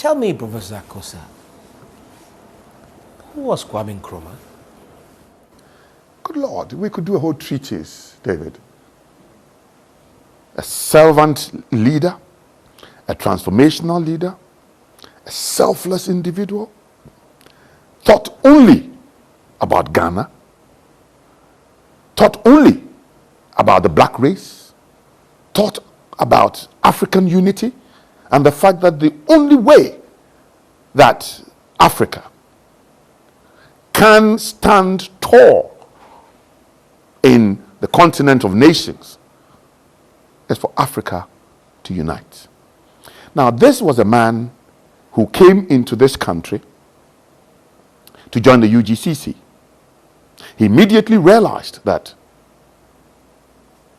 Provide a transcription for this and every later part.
Tell me, Professor Akosa, who was Kwame Nkrumah? Good Lord, we could do a whole treatise, David. A servant leader, a transformational leader, a selfless individual, thought only about Ghana, thought only about the black race, thought about African unity, and the fact that the only way that Africa can stand tall in the continent of nations is for Africa to unite. Now, this was a man who came into this country to join the UGCC. He immediately realized that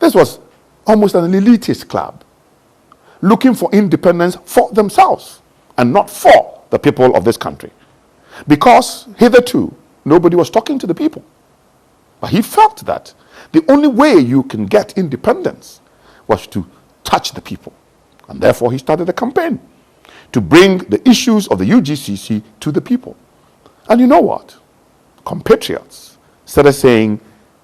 this was almost an elitist club looking for independence for themselves and not for the people of this country. Because hitherto, nobody was talking to the people. But he felt that the only way you can get independence was to touch the people. And therefore, he started a campaign to bring the issues of the UGCC to the people. And you know what? Compatriots started saying,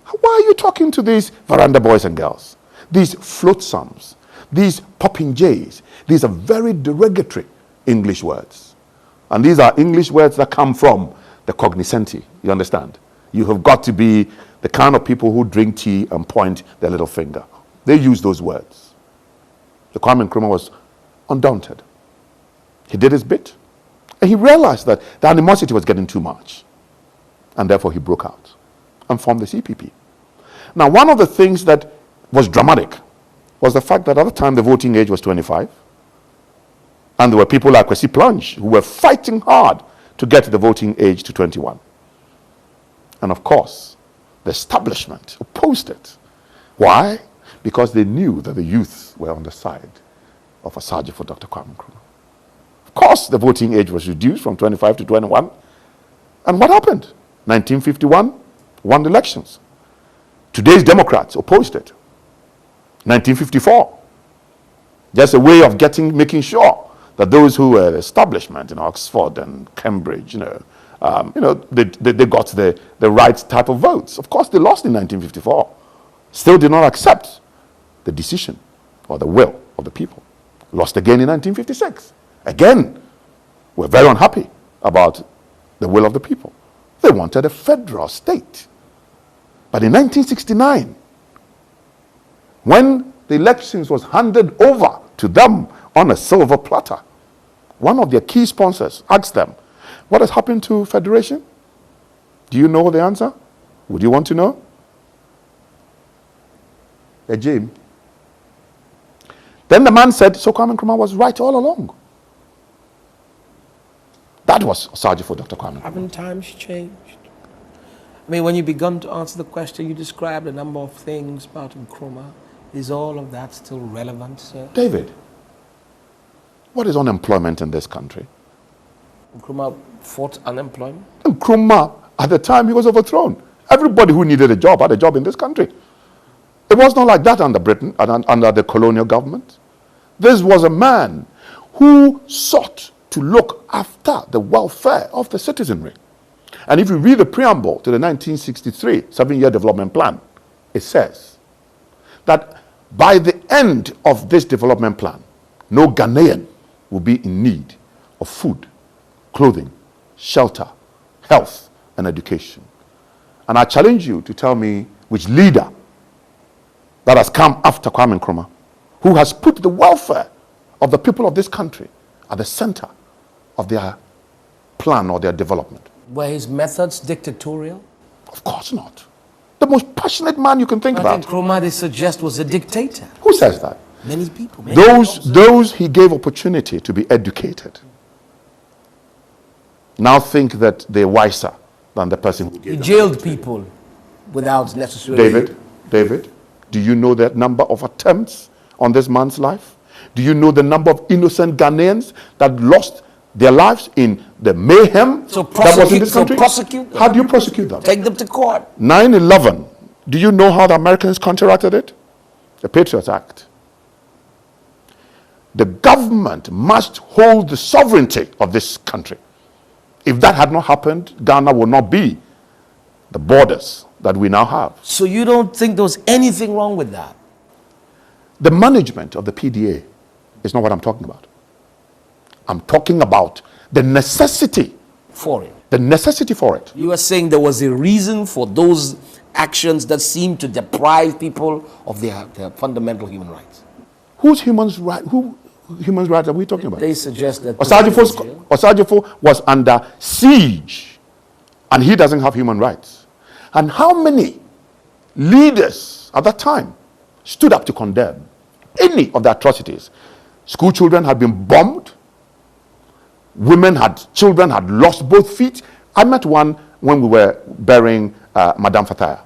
why are you talking to these veranda boys and girls? These flotsams, these popinjays, these are very derogatory English words. And these are English words that come from the cognoscenti, you understand? You have got to be the kind of people who drink tea and point their little finger. They use those words. The Kwame Nkrumah was undaunted. He did his bit. And he realized that the animosity was getting too much. And therefore he broke out and formed the CPP. Now, one of the things that was dramatic was the fact that at the time the voting age was 25. And there were people like Kwesi Planche who were fighting hard to get the voting age to 21. And of course, the establishment opposed it. Why? Because they knew that the youth were on the side of Osagyefo Dr. Kwame Nkrumah. Of course, the voting age was reduced from 25 to 21. And what happened? 1951, won the elections. Today's Democrats opposed it. 1954, just a way of making sure that those who were establishment in Oxford and Cambridge, they got the right type of votes. Of course, they lost in 1954. Still did not accept the decision or the will of the people. Lost again in 1956. Again, we're very unhappy about the will of the people. They wanted a federal state. But in 1969, when the elections was handed over to them on a silver platter, one of their key sponsors asked them, what has happened to federation? Do you know the answer? Would you want to know? Jim. Then the man said, so Kwame Nkrumah was right all along. That was Osagyefo Dr. Kwame Nkrumah. Haven't times changed? I mean, when you began to answer the question, you described a number of things about Nkrumah. Is all of that still relevant, sir? David, what is unemployment in this country? Nkrumah fought unemployment? Nkrumah, at the time he was overthrown. Everybody who needed a job had a job in this country. It was not like that under Britain, under the colonial government. This was a man who sought to look after the welfare of the citizenry. And if you read the preamble to the 1963 7-year development plan, it says that by the end of this development plan, no Ghanaian will be in need of food, clothing, shelter, health, and education. And I challenge you to tell me which leader that has come after Kwame Nkrumah, who has put the welfare of the people of this country at the center of their plan or their development. Were his methods dictatorial? Of course not. The most passionate man you can think about. Nkrumah, they suggest, was a dictator. Who says that? Many people. Those he gave opportunity to be educated now think that they're wiser than the person who gave them. He jailed people without necessarily... David, do you know the number of attempts on this man's life? Do you know the number of innocent Ghanaians that lost their lives in the mayhem that was in this country? Prosecute them. How do you prosecute them? Take them to court. 9/11. Do you know how the Americans counteracted it? The Patriot Act. the government must hold the sovereignty of this country. If that had not happened, Ghana would not be the borders that we now have. So you don't think there was anything wrong with that? The management of the PDA is not what I'm talking about. I'm talking about the necessity for it. The necessity for it. You are saying there was a reason for those actions that seem to deprive people of their fundamental human rights. Whose human rights are we talking about? They suggest that Osagyefo was under siege and he doesn't have human rights. And how many leaders at that time stood up to condemn any of the atrocities? School children had been bombed. Children had lost both feet. I met one when we were burying Madame Fataya.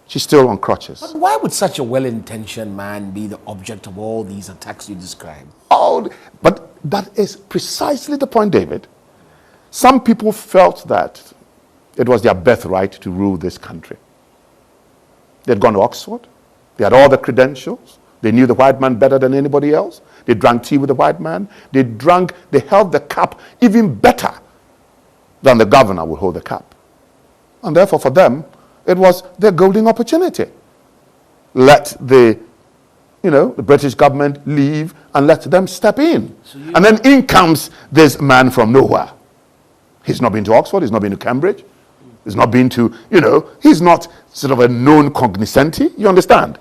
She's still on crutches. But why would such a well-intentioned man be the object of all these attacks you described? Oh, but that is precisely the point, David. Some people felt that it was their birthright to rule this country. They had gone to Oxford. They had all the credentials. They knew the white man better than anybody else. They drank tea with the white man. They held the cup even better than the governor would hold the cup. And therefore for them, it was their golden opportunity. Let the British government leave and let them step in. And then in comes this man from nowhere. He's not been to Oxford, he's not been to Cambridge, he's not been to, he's not sort of a known cognoscenti, you understand?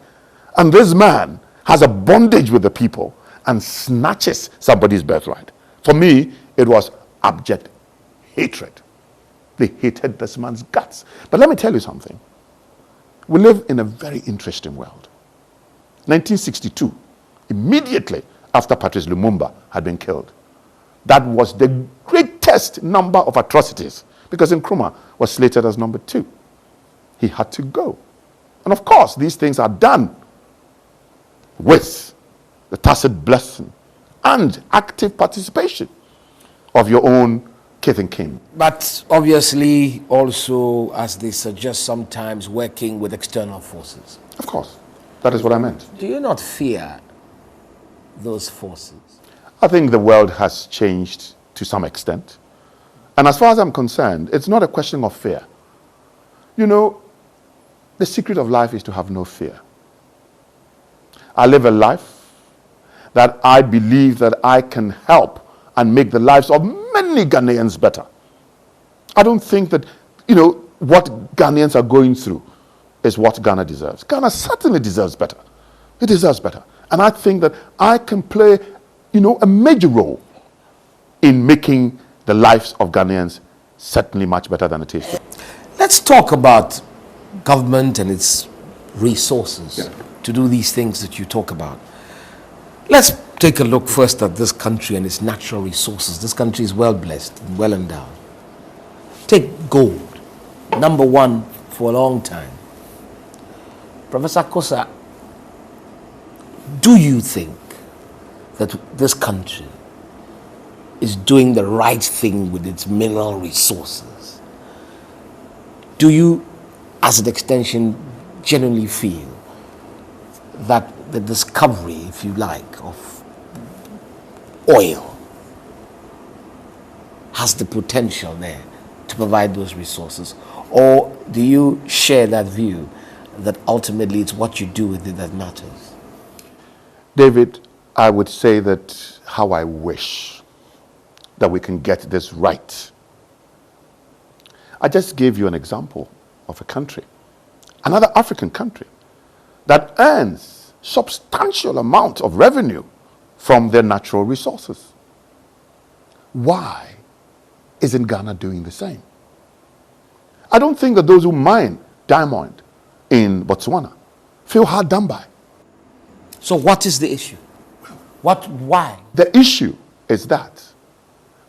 And this man has a bondage with the people and snatches somebody's birthright. For me, it was abject hatred. They hated this man's guts. But let me tell you something. We live in a very interesting world. 1962, immediately after Patrice Lumumba had been killed, that was the greatest number of atrocities because Nkrumah was slated as number 2. He had to go. And of course, these things are done with the tacit blessing and active participation of your own kith and kin. But obviously also, as they suggest sometimes, working with external forces. Of course. That is what I meant. Do you not fear those forces? I think the world has changed to some extent. And as far as I'm concerned, it's not a question of fear. The secret of life is to have no fear. I live a life that I believe that I can help and make the lives of many Ghanaians better. I don't think that, what Ghanaians are going through is what Ghana deserves. Ghana certainly deserves better. It deserves better. And I think that I can play, a major role in making the lives of Ghanaians certainly much better than it is. Let's talk about government and its resources to do these things that you talk about. Let's take a look first at this country and its natural resources. This country is well blessed and well endowed. Take gold, number 1 for a long time. Professor Akosa, do you think that this country is doing the right thing with its mineral resources? Do you, as an extension, genuinely feel that the discovery, if you like, of oil has the potential there to provide those resources? Or do you share that view that ultimately it's what you do with it that matters? David, I would say that how I wish that we can get this right. I just gave you an example of a country, another African country, that earns substantial amount of revenue from their natural resources. Why isn't Ghana doing the same? I don't think that those who mine diamond in Botswana feel hard done by. So what is the issue? Why? The issue is that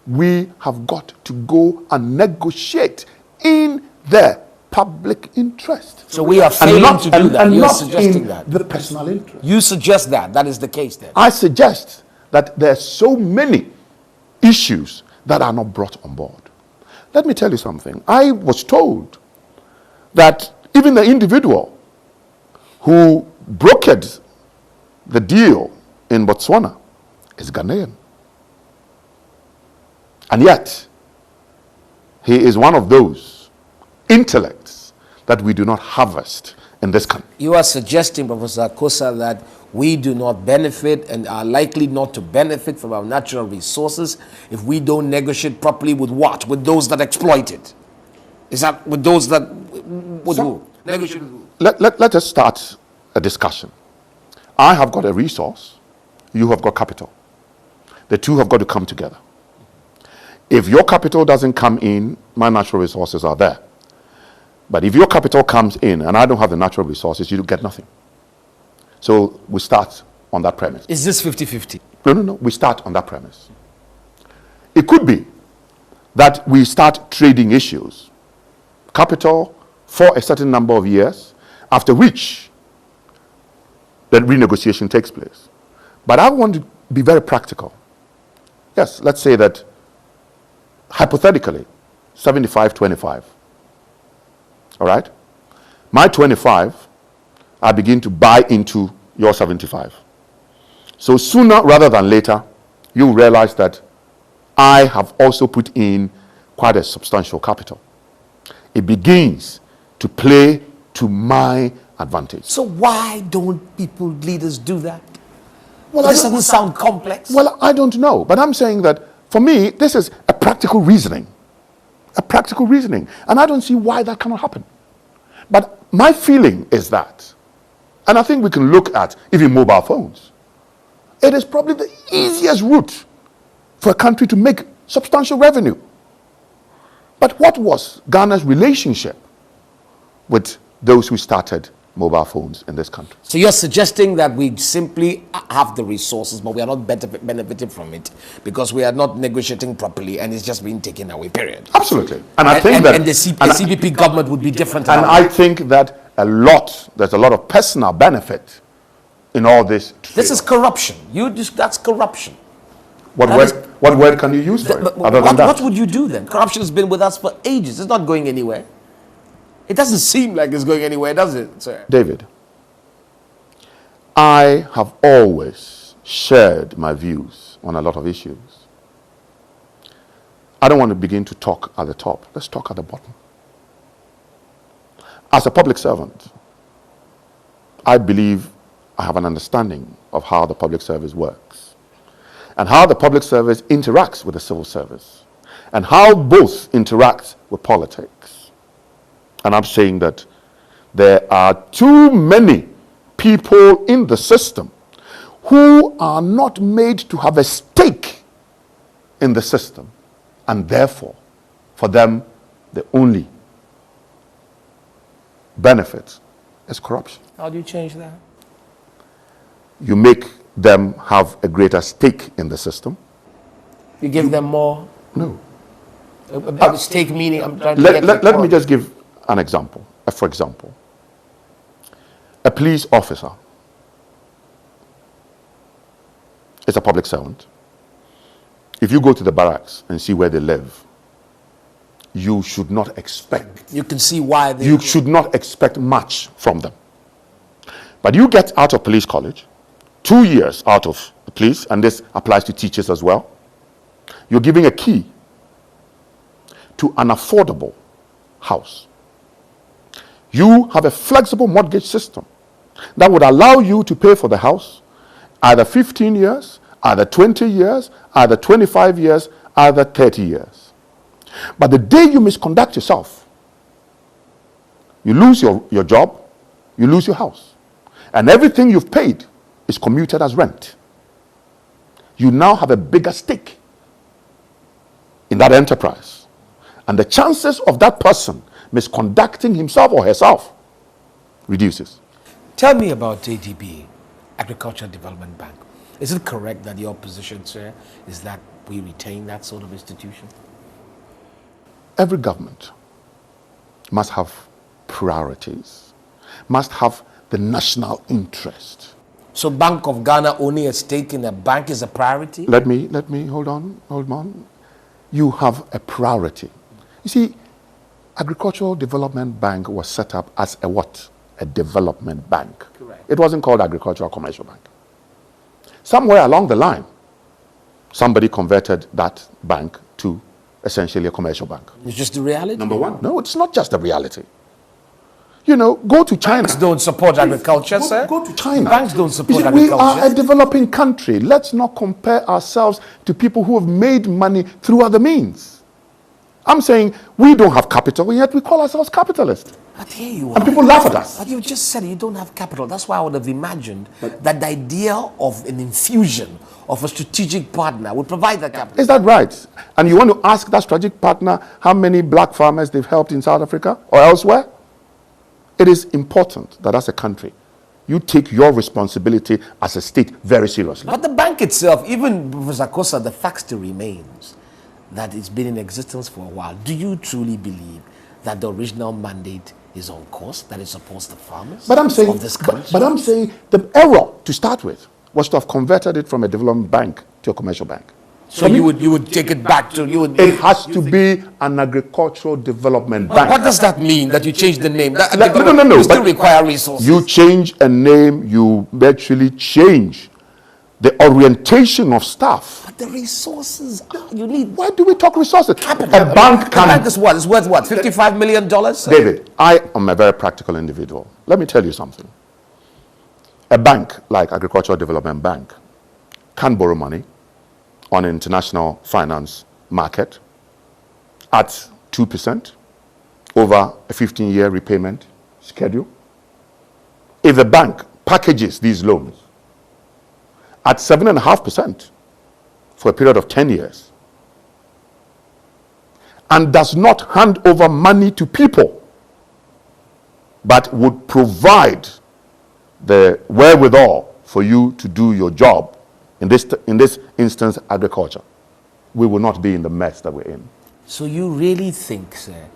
we have got to go and negotiate in the public interest. So we are failing to do that. And You're not suggesting in that. the personal interest. You suggest that. That is the case then. I suggest that there are so many issues that are not brought on board. Let me tell you something. I was told that even the individual who brokered the deal in Botswana is Ghanaian. And yet, he is one of those intellects that we do not harvest in this country. You are suggesting, Professor Akosa, that we do not benefit and are likely not to benefit from our natural resources if we don't negotiate properly with what? With those that exploit it? Is that with those that would who? Negotiate with who? Let us start a discussion. I have got a resource, you have got capital. The two have got to come together. If your capital doesn't come in, my natural resources are there. But if your capital comes in and I don't have the natural resources, you get nothing. So we start on that premise. Is this 50-50? No. We start on that premise. It could be that we start trading issues, capital for a certain number of years, after which the renegotiation takes place. But I want to be very practical. Yes, let's say that hypothetically, 75-25. All right? My 25, I begin to buy into your 75. So sooner rather than later, you realize that I have also put in quite a substantial capital. It begins to play to my advantage. So why don't leaders do that? Well, this doesn't sound complex. Well, I don't know. But I'm saying that for me, this is a practical reasoning. A practical reasoning. And I don't see why that cannot happen. But my feeling is that, and I think we can look at even mobile phones, it is probably the easiest route for a country to make substantial revenue. But what was Ghana's relationship with those who started mobile phones in this country? So you're suggesting that we simply have the resources, but we are not benefiting from it because we are not negotiating properly and it's just being taken away, period. Absolutely. And I think that... And the CPP government would be different. And I think that there's a lot of personal benefit in all this. This is corruption. That's corruption. What word can you use for it other than that? What would you do then? Corruption has been with us for ages. It's not going anywhere. It doesn't seem like it's going anywhere, does it, sir? David, I have always shared my views on a lot of issues. I don't want to begin to talk at the top. Let's talk at the bottom. As a public servant, I believe I have an understanding of how the public service works and how the public service interacts with the civil service and how both interact with politics. And I'm saying that there are too many people in the system who are not made to have a stake in the system. And therefore, for them, the only benefit is corruption. How do you change that? You make them have a greater stake in the system. You give them more? No. A stake meaning? I'm trying to let me just give an example. For example, a police officer is a public servant. If you go to the barracks and see where they live, you should not expect. You can see why they... You should not expect much from them. But you get out of police college, 2 years out of the police, and this applies to teachers as well. You're giving a key to an affordable house. You have a flexible mortgage system that would allow you to pay for the house either 15 years, either 20 years, either 25 years, either 30 years. But the day you misconduct yourself, you lose your job, you lose your house. And everything you've paid is commuted as rent. You now have a bigger stake in that enterprise. And the chances of that person misconducting himself or herself reduces. Tell me about ADB, Agricultural Development Bank. Is it correct that your position, sir, is that we retain that sort of institution? Every government must have priorities, must have the national interest. So Bank of Ghana owning a stake in a bank is a priority? Let me, hold on. You have a priority. You see, Agricultural Development Bank was set up as a what? A development bank. Correct. It wasn't called Agricultural Commercial Bank. Somewhere along the line, somebody converted that bank to essentially a commercial bank. It's just the reality. Number one. No, it's not just the reality. You know, go to China. Banks don't support agriculture, sir. Go to China. Banks don't support we agriculture. are a developing country. Let's not compare ourselves to people who have made money through other means. I'm saying we don't have capital, yet we call ourselves capitalists. But here you are. And people laugh at us. But you just said you don't have capital. That's why I would have imagined that the idea of an infusion of a strategic partner would provide that capital. Is that right? And you want to ask that strategic partner how many black farmers they've helped in South Africa or elsewhere? It is important that as a country, you take your responsibility as a state very seriously. But the bank itself, even Professor Akosa, the fact still remains that it's been in existence for a while. Do you truly believe that the original mandate is on course, that it supports the farmers of this country? But I'm saying the error to start with was to have converted it from a development bank to a commercial bank. So you would take it back to It has to be an agricultural development bank. What does that mean that you change the name? No. You still require resources. You change a name, you actually change the orientation of staff. But the resources you need. Why do we talk resources? Capital. A bank can. A bank is what? It's worth what? $55 million? David, I am a very practical individual. Let me tell you something. A bank like Agricultural Development Bank can borrow money on an international finance market at 2% over a 15-year repayment schedule. If the bank packages these loans at 7.5% for a period of 10 years and does not hand over money to people, but would provide the wherewithal for you to do your job, in this instance, agriculture, we will not be in the mess that we're in. So you really think, sir,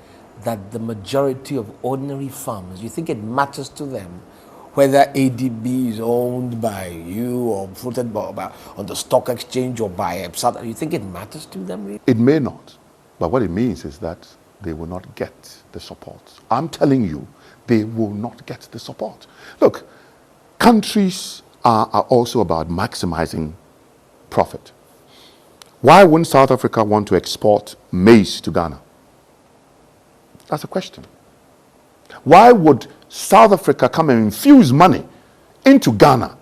that the majority of ordinary farmers, you think it matters to them whether ADB is owned by you or floated on the stock exchange or by a you think it matters to them? Really? It may not, but what it means is that they will not get the support. I'm telling you, they will not get the support. Look, countries are also about maximizing profit. Why wouldn't South Africa want to export maize to Ghana? That's a question. Why would South Africa come and infuse money into Ghana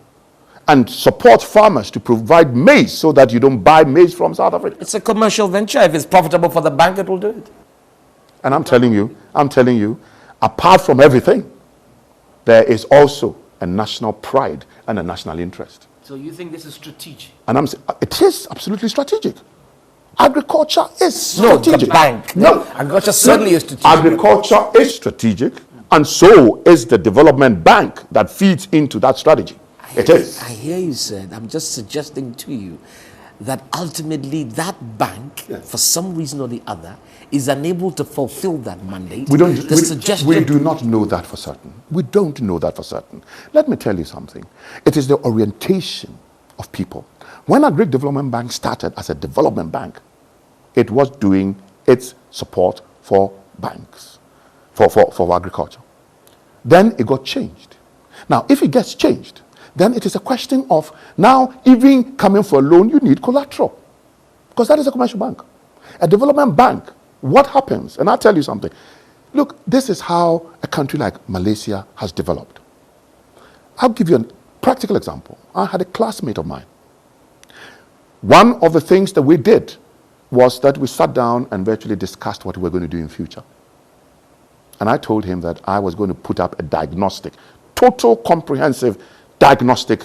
and support farmers to provide maize so that you don't buy maize from South Africa? It's a commercial venture. If it's profitable for the bank, it will do it. And I'm telling you, apart from everything, there is also a national pride and a national interest. So you think this is strategic? And it is absolutely strategic. Agriculture is strategic. No, the bank. No. Agriculture certainly is strategic. Agriculture is strategic, and so is the development bank that feeds into that strategy. It is. I hear you, sir. I'm just suggesting to you that ultimately that bank, for some reason or the other, is unable to fulfill that mandate. We do not know that for certain. We don't know that for certain. Let me tell you something. It is the orientation of people. When a Greek development bank started as a development bank, it was doing its support for banks, for agriculture. Then it got changed. Now, if it gets changed, then it is a question of now even coming for a loan, you need collateral, because that is a commercial bank. A development bank, what happens? And I'll tell you something. Look, this is how a country like Malaysia has developed. I'll give you a practical example. I had a classmate of mine. One of the things that we did was that we sat down and virtually discussed what we were going to do in future. And I told him that I was going to put up a diagnostic, total comprehensive diagnostic,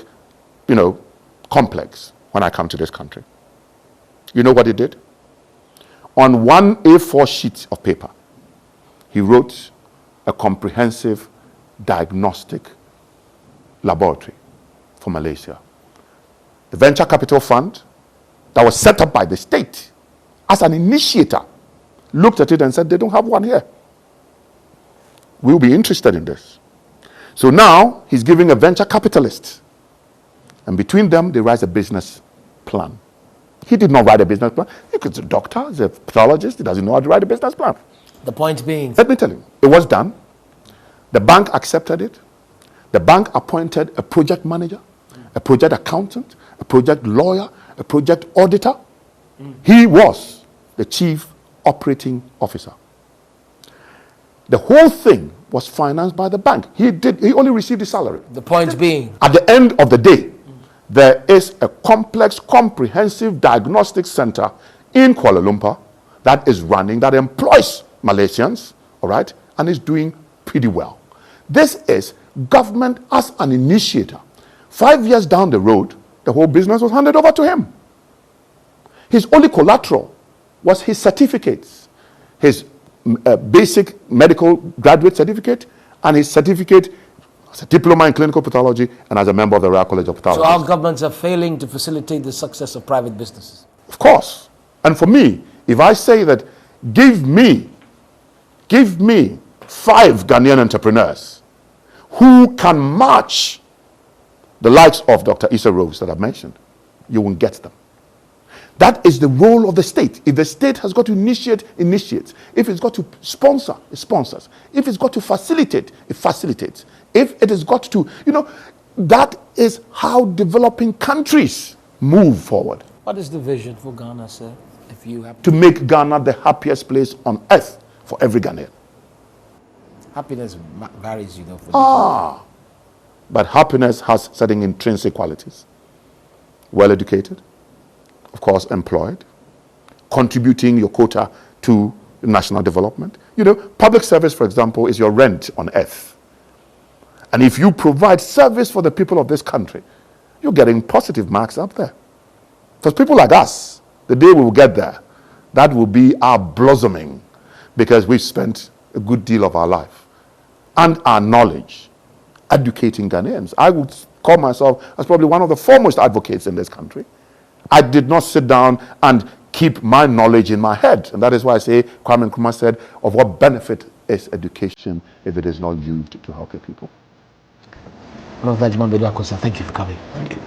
complex when I come to this country. You know what he did? On one A4 sheet of paper, he wrote a comprehensive diagnostic laboratory for Malaysia. The venture capital fund that was set up by the state as an initiator looked at it and said, they don't have one here. We'll be interested in this. So now he's giving a venture capitalist, and between them they write a business plan. He did not write a business plan. He's a doctor, he's a pathologist, he doesn't know how to write a business plan. The point being, let me tell you, it was done. The bank accepted it. The bank appointed a project manager, a project accountant, a project lawyer, a project auditor. He was the chief operating officer. The whole thing was financed by the bank. He only received the salary. The point being, at the end of the day, there is a complex, comprehensive diagnostic center in Kuala Lumpur that is running, that employs Malaysians, all right, and is doing pretty well. This is government as an initiator. 5 years down the road, the whole business was handed over to him. His only collateral was his certificates, his basic medical graduate certificate, and his certificate as a diploma in clinical pathology and as a member of the Royal College of Pathology. So our governments are failing to facilitate the success of private businesses. Of course. And for me, if I say that give me 5 Ghanaian entrepreneurs who can match the likes of Dr. Issa Rose that I've mentioned, you won't get them. That is the role of the state. If the state has got to initiate, initiates. If it's got to sponsor, it sponsors. If it's got to facilitate, it facilitates. If it has got to, that is how developing countries move forward. What is the vision for Ghana, sir? If you have to make Ghana the happiest place on earth for every Ghanaian. Happiness varies, for but happiness has certain intrinsic qualities. Well educated, of course, employed, contributing your quota to national development. Public service, for example, is your rent on earth. And if you provide service for the people of this country, you're getting positive marks up there. For people like us, the day we will get there, that will be our blossoming, because we've spent a good deal of our life and our knowledge educating Ghanaians. I would call myself as probably one of the foremost advocates in this country. I did not sit down and keep my knowledge in my head. And that is why I say, Kwame Nkrumah said, of what benefit is education if it is not used to help the people? Prof. Agyeman Badu Akosa, thank you for coming. Thank you.